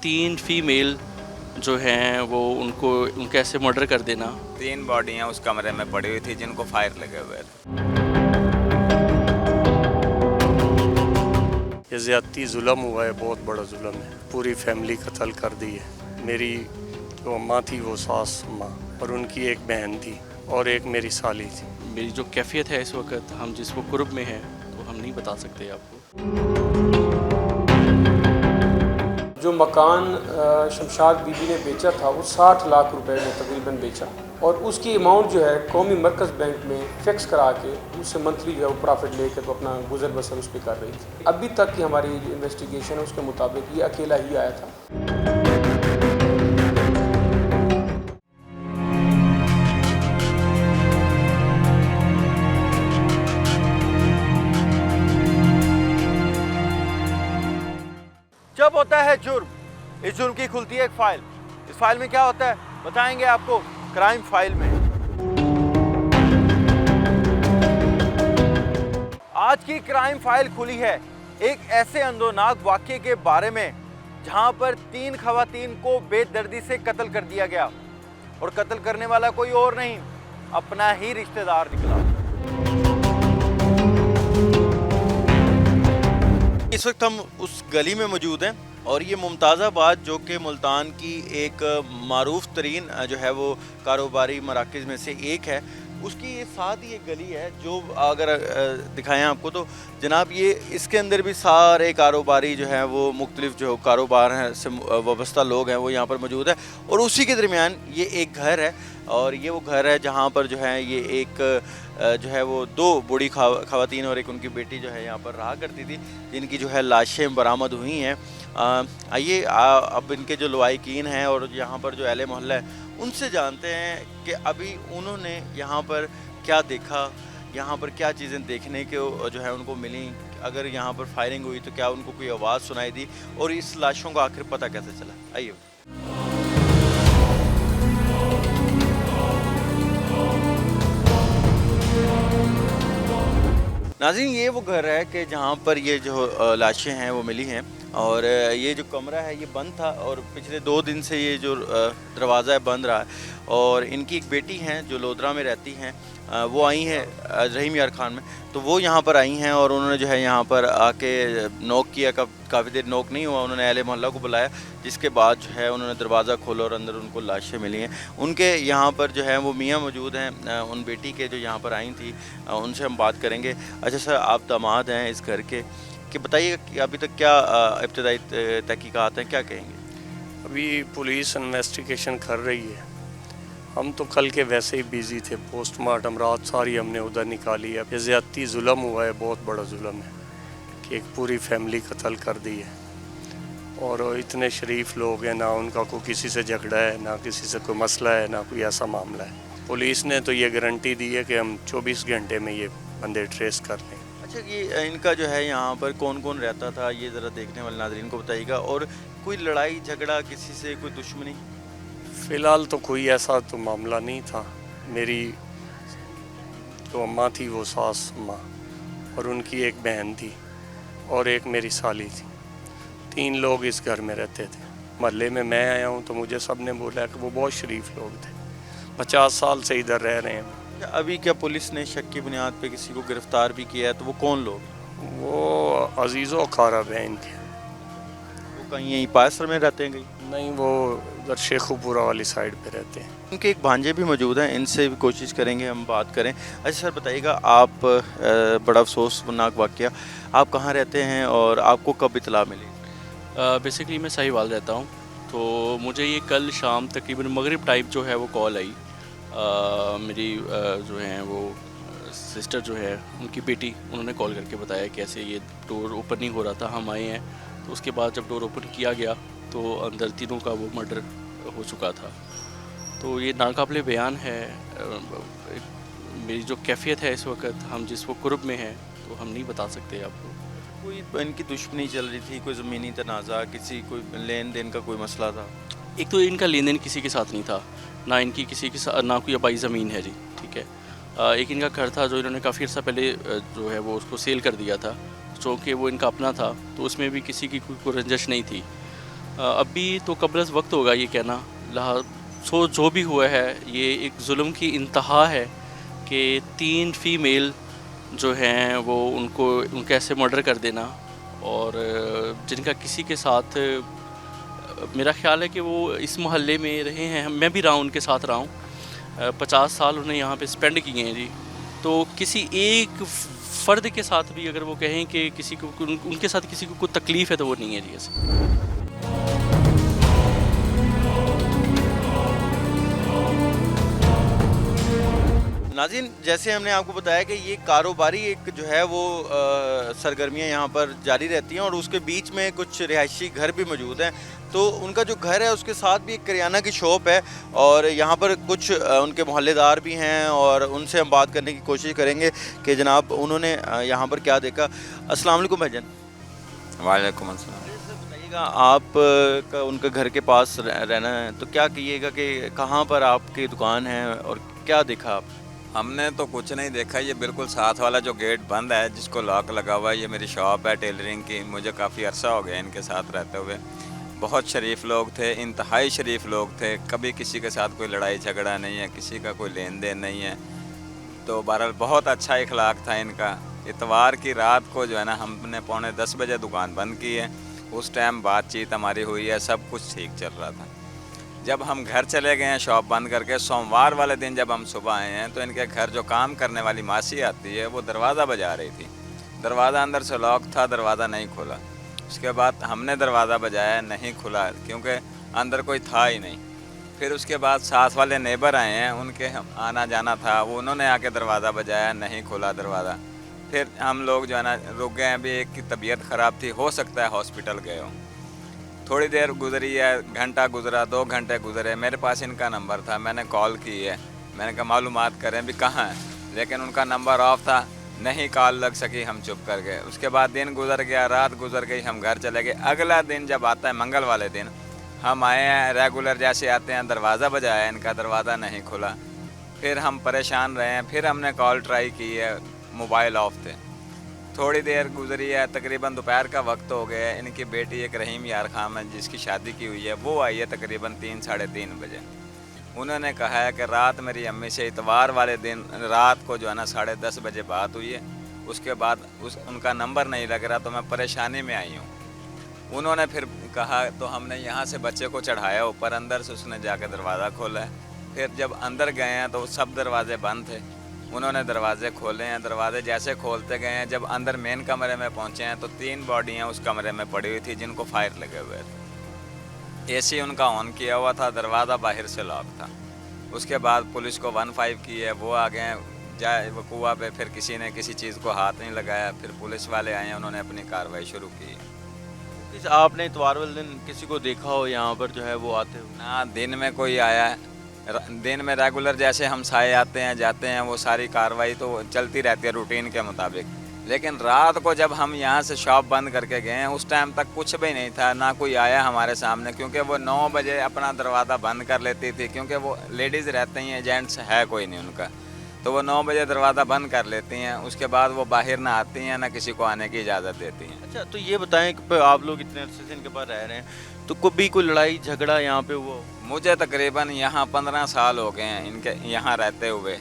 3 female जो हैं वो उनके ऐसे मर्डर कर देना। 3 बॉडियाँ उस कमरे में पड़ी हुई थी जिनको फायर लगे हुए थे। ये ज़्यादती जुल्म हुआ है, बहुत बड़ा जुल्म है। पूरी फैमिली कत्ल कर दी है। मेरी जो अम्मा थी वो सास अम्मा, और उनकी एक बहन थी और एक मेरी साली थी। मेरी जो कैफियत है इस वक्त, हम जिस वो कुर्ब में हैं तो हम नहीं बता सकते आपको। जो मकान शमशाद बीबी ने बेचा था वो 60 लाख रुपए में तकरीबन बेचा, और उसकी अमाउंट जो है कौमी मरकज़ बैंक में फिक्स करा के उससे मंथली जो है वो प्रॉफिट लेके तो अपना गुजर बसर उस पर कर रही थी। अभी तक की हमारी इन्वेस्टिगेशन है उसके मुताबिक ये अकेला ही आया था। जब होता है जुर्म, इस जुर्म की खुलती है एक फाइल। इस फाइल में क्या होता है बताएंगे आपको क्राइम फाइल में। आज की क्राइम फाइल खुली है एक ऐसे अंदोनाक वाक़ये के बारे में जहां पर 3 ख़वातीन को बेदर्दी से कत्ल कर दिया गया, और कत्ल करने वाला कोई और नहीं, अपना ही रिश्तेदार निकला। इस वक्त हम उस गली में मौजूद हैं और ये मुमताज़ाबाद जो कि मुल्तान की एक मारूफ तरीन जो है वो कारोबारी मराकज़ में से एक है, उसकी ये साथ ही एक गली है जो अगर दिखाएं आपको तो जनाब ये इसके अंदर भी सारे कारोबारी जो है वो मुख्तलिफ जो कारोबार हैं से वाबस्ता लोग हैं वो यहाँ पर मौजूद है, और उसी के दरमियान ये एक घर है, और ये वो घर है जहाँ पर जो है ये एक जो है वो 2 बूढ़ी ख़वातीन और एक उनकी बेटी जो है यहाँ पर रहा करती थी, जिनकी जो है लाशें बरामद हुई हैं। आइए अब इनके जो लवाहिकीन हैं और यहाँ पर जो अहले मोहल्ला है उनसे जानते हैं कि अभी उन्होंने यहाँ पर क्या देखा, यहाँ पर क्या चीज़ें देखने के जो है उनको मिली, अगर यहाँ पर फायरिंग हुई तो क्या उनको कोई आवाज़ सुनाई दी, और इस लाशों का आखिर पता कैसे चला। आइए। नाज़रीन ये वो घर है कि जहाँ पर ये जो लाशें हैं वो मिली हैं, और ये जो कमरा है ये बंद था और पिछले 2 दिन से ये जो दरवाज़ा है बंद रहा है, और इनकी एक बेटी हैं जो लोधरा में रहती हैं, वो आई हैं रहीम यार खान में, तो वो यहाँ पर आई हैं और उन्होंने जो है यहाँ पर आके नॉक किया। काफ़ी देर नॉक नहीं हुआ, उन्होंने अहले मोहल्ला को बुलाया, जिसके बाद जो है उन्होंने दरवाज़ा खोला और अंदर उनको लाशें मिली हैं। उनके यहाँ पर जो है वो मियाँ मौजूद हैं, उन बेटी के जो यहाँ पर आई थी, उनसे हम बात करेंगे। अच्छा सर, आप दामाद हैं इस घर के, कि बताइए कि अभी तक क्या इब्तदाई तहकीकात हैं, क्या कहेंगे? अभी पुलिस इन्वेस्टिगेशन कर रही है। हम तो कल के वैसे ही बिज़ी थे, पोस्टमार्टम रात सारी हमने उधर निकाली है। ये ज़्यादती जुल्म हुआ है, बहुत बड़ा जुल्म है कि एक पूरी फैमिली कत्ल कर दी है, और इतने शरीफ लोग हैं, ना उनका कोई किसी से झगड़ा है, ना किसी से कोई मसला है, ना कोई ऐसा मामला है। पुलिस ने तो ये गारंटी दी है कि हम 24 घंटे में ये बंदे ट्रेस कर लें। अच्छा, ये इनका जो है यहाँ पर कौन कौन रहता था ये ज़रा देखने वाले नाज़रीन को बताइएगा, और कोई लड़ाई झगड़ा किसी से, कोई दुश्मनी? फ़िलहाल तो कोई ऐसा तो मामला नहीं था। मेरी जो अम्मा थी वो सास अम्मा, और उनकी एक बहन थी और एक मेरी साली थी। 3 लोग इस घर में रहते थे। महल्ले में मैं आया हूँ तो मुझे सब ने बोला कि वो बहुत शरीफ लोग थे, 50 साल से इधर रह रहे हैं। अभी क्या पुलिस ने शक की बुनियाद पे किसी को गिरफ्तार भी किया है, तो वो कौन लोग? वो अजीज़ो खारब हैं इनके। वो कहीं यहीं पासर में रहते हैं? कहीं नहीं, वो उधर शेखुपुरा वाली साइड पे रहते हैं। उनके एक भांजे भी मौजूद हैं, इनसे भी कोशिश करेंगे हम बात करें। अच्छा सर बताइएगा, आप बड़ा अफसोसनाक वाक़या, आप कहाँ रहते हैं और आपको कब इतला मिली? बेसिकली मैं साहिवाल रहता हूँ, तो मुझे ये कल शाम तकरीबन मगरिब टाइप जो है वो कॉल आई। मेरी जो है वो सिस्टर जो है उनकी बेटी, उन्होंने कॉल करके बताया कि ऐसे ये डोर ओपन नहीं हो रहा था, हम आए हैं। तो उसके बाद जब डोर ओपन किया गया तो अंदर 3 का वो मर्डर हो चुका था। तो ये नाकाबिले बयान है। मेरी जो कैफियत है इस वक्त, हम जिस वो कुर्ब में हैं तो हम नहीं बता सकते आपको। कोई इनकी दुश्मनी चल रही थी, कोई ज़मीनी तनाज़ा, किसी कोई लेन देन का कोई मसला था? एक तो इनका लेन देन किसी के साथ नहीं था, ना इनकी किसी के साथ, ना कोई आबाई ज़मीन है जी, ठीक है। एक इनका घर था जो इन्होंने काफ़ी अर्सा पहले जो है वो उसको सेल कर दिया था, चूँकि वो इनका अपना था, तो उसमें भी किसी की कोई रंजिश नहीं थी। ابھی تو قبل از وقت ہوگا یہ کہنا، سو جو بھی ہوا ہے یہ ایک ظلم کی انتہا ہے کہ 3 فیمیل جو ہیں وہ ان کا ایسے مرڈر کر دینا، اور جن کا کسی کے ساتھ میرا خیال ہے کہ وہ اس محلے میں رہے ہیں، میں بھی رہا ہوں، ان کے ساتھ رہا ہوں، 50 سال انہیں یہاں پہ اسپینڈ کیے ہیں جی. تو کسی ایک فرد کے ساتھ بھی اگر وہ کہیں کہ کسی کو ان کے ساتھ کسی کو کوئی تکلیف ہے تو وہ نہیں ہے جی ایسے. ناظرین، جیسے ہم نے آپ کو بتایا کہ یہ کاروباری ایک جو ہے وہ سرگرمیاں یہاں پر جاری رہتی ہیں، اور اس کے بیچ میں کچھ رہائشی گھر بھی موجود ہیں. تو ان کا جو گھر ہے اس کے ساتھ بھی ایک کریانہ کی شاپ ہے، اور یہاں پر کچھ ان کے محلے دار بھی ہیں، اور ان سے ہم بات کرنے کی کوشش کریں گے کہ جناب انہوں نے یہاں پر کیا دیکھا. السلام علیکم بھائی جان. وعلیکم السلام. بتائیے گا، آپ کا ان کے گھر کے پاس رہنا ہے تو کیا کہیے گا کہ کہاں پر آپ کی دکان ہے اور کیا دیکھا آپ؟ ہم نے تو کچھ نہیں دیکھا، یہ بالکل ساتھ والا جو گیٹ بند ہے جس کو لاک لگا ہوا ہے، یہ میری شاپ ہے ٹیلرنگ کی. مجھے کافی عرصہ ہو گیا ان کے ساتھ رہتے ہوئے. بہت شریف لوگ تھے، انتہائی شریف لوگ تھے. کبھی کسی کے ساتھ کوئی لڑائی جھگڑا نہیں ہے، کسی کا کوئی لین دین نہیں ہے. تو بہرحال بہت اچھا اخلاق تھا ان کا. اتوار کی رات کو جو ہے نا ہم نے 9:45 بجے دکان بند کی ہے. اس ٹائم بات چیت ہماری ہوئی ہے، سب کچھ ٹھیک چل رہا تھا. جب ہم گھر چلے گئے ہیں شاپ بند کر کے، سوموار والے دن جب ہم صبح آئے ہیں تو ان کے گھر جو کام کرنے والی ماسی آتی ہے وہ دروازہ بجا رہی تھی. دروازہ اندر سے لاک تھا، دروازہ نہیں کھولا. اس کے بعد ہم نے دروازہ بجایا، نہیں کھلا کیونکہ اندر کوئی تھا ہی نہیں. پھر اس کے بعد ساتھ والے نیبر آئے ہیں، ان کے آنا جانا تھا، وہ انہوں نے آ کے دروازہ بجایا، نہیں کھلا دروازہ. پھر ہم لوگ جو ہے نا رک گئے. ابھی ایک کی طبیعت خراب تھی، ہو سکتا ہے ہاسپٹل گئے ہوں. تھوڑی دیر گزری ہے، گھنٹہ گزرا، 2 گھنٹے گزرے. میرے پاس ان کا نمبر تھا، میں نے کال کی ہے. میں نے کہا معلومات کریں بھی کہاں ہے، لیکن ان کا نمبر آف تھا، نہیں کال لگ سکی، ہم چپ کر گئے. اس کے بعد دن گزر گیا، رات گزر گئی، ہم گھر چلے گئے. اگلا دن جب آتا ہے منگل والے دن، ہم آئے ہیں ریگولر جیسے آتے ہیں، دروازہ بجایا، ان کا دروازہ نہیں کھلا. پھر ہم پریشان رہے ہیں. پھر ہم نے کال ٹرائی کی ہے، موبائل آف تھے. تھوڑی دیر گزری ہے، تقریباً دوپہر کا وقت ہو گیا ہے. ان کی بیٹی ایک رحیم یار خان ہے جس کی شادی کی ہوئی ہے، وہ آئی ہے تقریباً 3 ساڑھے 3 بجے. انہوں نے کہا ہے کہ رات میری امی سے اتوار والے دن رات کو جو ہے نا 10:30 بجے بات ہوئی ہے. اس کے بعد ان کا نمبر نہیں لگ رہا، تو میں پریشانی میں آئی ہوں. انہوں نے پھر کہا تو ہم نے یہاں سے بچے کو چڑھایا اوپر، اندر سے اس نے جا کے دروازہ کھولا ہے. پھر جب اندر گئے ہیں تو سب دروازے بند تھے. انہوں نے دروازے کھولے ہیں. دروازے جیسے کھولتے گئے ہیں، جب اندر مین کمرے میں پہنچے ہیں تو 3 باڈیاں اس کمرے میں پڑی ہوئی تھی جن کو فائر لگے ہوئے تھے. اے سی ان کا آن کیا ہوا تھا، دروازہ باہر سے لاک تھا. اس کے بعد پولیس کو 15 کی ہے، وہ آ گئے ہیں جائے وقوع پہ. پھر کسی نے کسی چیز کو ہاتھ نہیں لگایا. پھر پولیس والے آئے ہیں، انہوں نے اپنی کارروائی شروع کی. آپ نے اتوار والے دن کسی کو دیکھا ہو یہاں پر جو ہے وہ آتے ہوئے؟ نہ دن میں کوئی آیا ہے. دن میں ریگولر جیسے ہم سائے آتے ہیں جاتے ہیں، وہ ساری کارروائی تو چلتی رہتی ہے روٹین کے مطابق. لیکن رات کو جب ہم یہاں سے شاپ بند کر کے گئے ہیں اس ٹائم تک کچھ بھی نہیں تھا، نہ کوئی آیا ہمارے سامنے. کیونکہ وہ 9 بجے اپنا دروازہ بند کر لیتی تھی، کیونکہ وہ لیڈیز رہتے ہیں، جینٹس ہے کوئی نہیں ان کا. تو وہ 9 بجے دروازہ بند کر لیتی ہیں. اس کے بعد وہ باہر نہ آتی ہیں، نہ کسی کو آنے کی اجازت دیتی ہیں. اچھا، تو یہ بتائیں کہ آپ لوگ اتنے عرصے سے ان کے پاس رہ رہے ہیں، تو کبھی کوئی لڑائی جھگڑا یہاں پہ ہوا؟ مجھے تقریباً یہاں 15 سال ہو گئے ہیں ان کے یہاں رہتے ہوئے.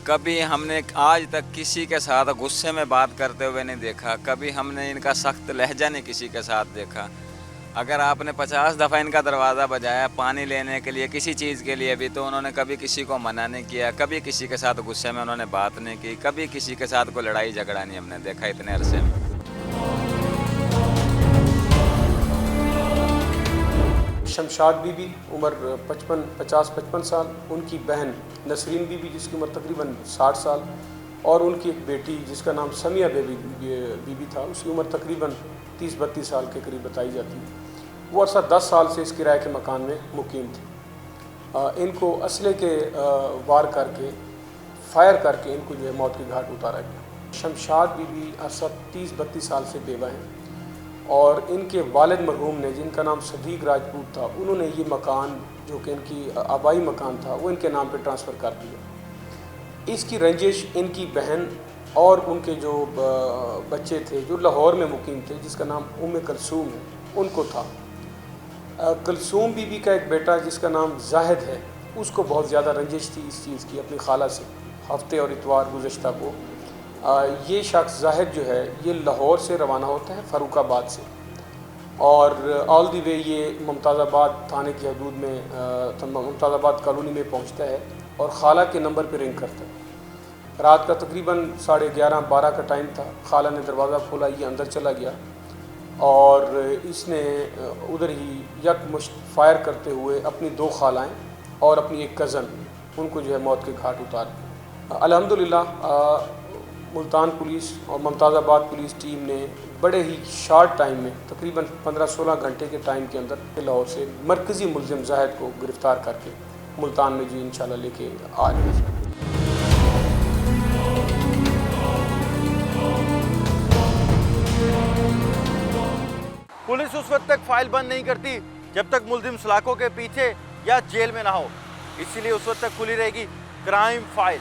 کبھی ہم نے آج تک کسی کے ساتھ غصے میں بات کرتے ہوئے نہیں دیکھا. کبھی ہم نے ان کا سخت لہجہ نہیں کسی کے ساتھ دیکھا. اگر آپ نے 50 دفعہ ان کا دروازہ بجایا پانی لینے کے لیے، کسی چیز کے لیے بھی، تو انہوں نے کبھی کسی کو منع نہیں کیا. کبھی کسی کے ساتھ غصے میں انہوں نے بات نہیں کی. کبھی کسی کے ساتھ کوئی لڑائی جھگڑا نہیں ہم نے دیکھا اتنے عرصے میں. شمشاد بی بی عمر 50-55 سال، ان کی بہن نسرین بی بی جس کی عمر تقریباً 60 سال، اور ان کی ایک بیٹی جس کا نام سمیہ بی بی تھا، اس کی عمر تقریباً 30-32 سال کے قریب بتائی جاتی ہے. وہ عرصہ 10 سال سے اس کرائے کے مکان میں مقیم تھے. ان کو اسلحے کے وار کر کے، فائر کر کے ان کو جو ہے موت کے گھاٹ اتارا گیا. شمشاد بی بی عرصہ 30-32 سال سے بیوہ ہیں، اور ان کے والد مرحوم نے جن کا نام صدیق راجپوت تھا، انہوں نے یہ مکان جو کہ ان کی آبائی مکان تھا وہ ان کے نام پہ ٹرانسفر کر دیا. اس کی رنجش ان کی بہن اور ان کے جو بچے تھے جو لاہور میں مقیم تھے جس کا نام کلثوم ہے، ان کو تھا. कलसूम बीबी का एक बेटा जिसका नाम जाहिद है, उसको बहुत ज़्यादा रंजिश थी इस चीज़ की अपनी खाला से। हफ्ते और इतवार गुज़श्ता को ये शख्स जाहिद जो है ये लाहौर से रवाना होता है फ़र्रुखाबाद से, और ऑल दी वे ये मुमताज़ाबाद थाने की हदूद में मुमताज़ाबाद कॉलोनी में पहुंचता है और खाला के नंबर पर रिंग करता है। रात का तकरीबन 11:30-12 का टाइम था। खाला ने दरवाज़ा खोला, ये अंदर चला गया और इसने उधर ही यकमुश्त फायर करते हुए अपनी 2 खालाएँ और अपनी एक कज़न उनको जो है मौत के घाट उतार। अल्हम्दुलिल्लाह मुल्तान पुलिस और मुमताज़ाबाद पुलिस टीम ने बड़े ही शॉर्ट टाइम में तकरीबन 15-16 घंटे के टाइम के अंदर लाहौर से मरकज़ी मुलज़िम जाहिद को गिरफ़्तार करके मुल्तान में जी इंशाल्लाह लेके आ रहे हैं। पुलिस उस वक्त तक फाइल बंद नहीं करती जब तक मुलजिम सलाखों के पीछे या जेल में ना हो, इसीलिए उस वक्त तक खुली रहेगी क्राइम फाइल।